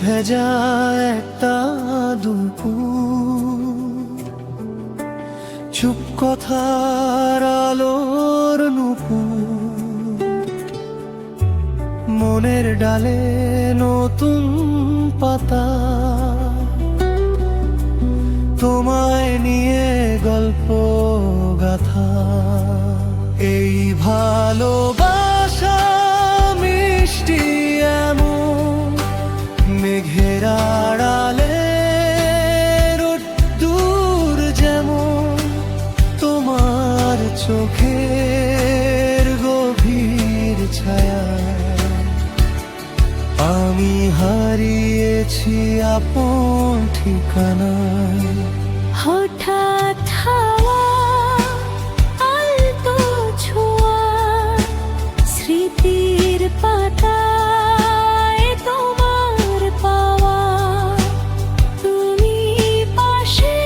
ভেজা একটা দুপুর, চুপ কথার আলোর নুপুর, মনের ডালে নতুন পাতা, তোমায় নিয়ে গল্প গাথা। এই ভালোবাসা মিষ্টি এমন, মেঘের আড়ালে রোদ্দুর যেমন, তোমার চোখের গভীর ছায়া। আমি হারিয়েছি আপন ঠিকানায়। হঠাৎ হাওয়া আলতো ছোঁয়া, স্মৃতির পাতায় তোমার পাওয়া। তুমি পাশে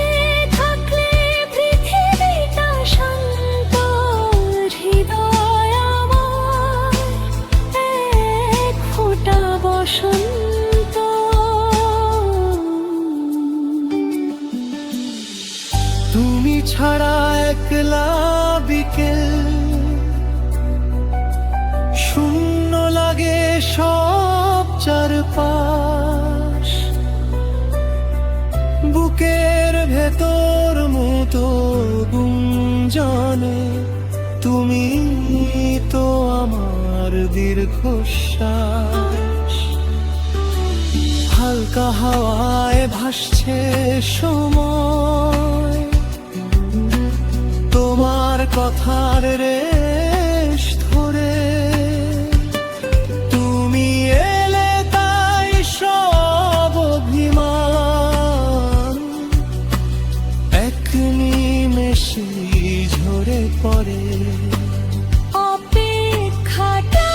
থাকলে পৃথিবীটা শান্ত, হৃদয় আমার এক ফোঁটা বসন্ত। তুমি ছাড়া একলা বিকেল, শূন্য লাগে সব চারপাশ। বুকের ভেতর মতো গুঞ্জনে, তুমি তো আমার দীর্ঘশ্বাস। হালকা হাওয়ায় ভাসছে সময়, তোমার কথার রেশ ধরে। তুমি এলে তাই সব অভিমান এক নিমেষেই ঝরে পড়ে। অপেক্ষাটা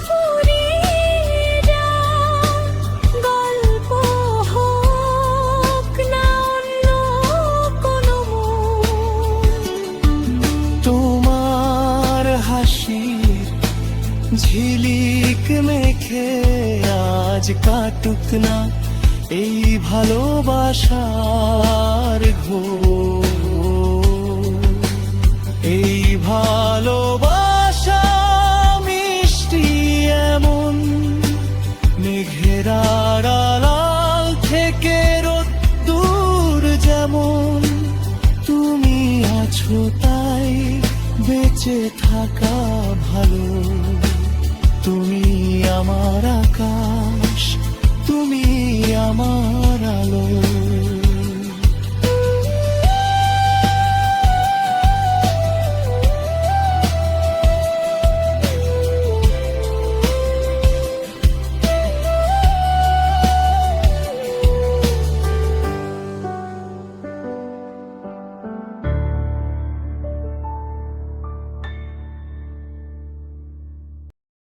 ফুরিয়ে যাক, গল্প হোক না অন্য কোনো মন। তোমার হাসির ঝিলিক মেখে আজ কাটুক না এই ভালোবাসার ঘোর। এই ভালোবাসা মিষ্টি এমন, মেঘের আড়াল থেকে রোদ্দুর যেমন। তুমি আছো তাই বেঁচে থাকা ভালো। তুমি আমার আকাশ, তুমি আমার আলো।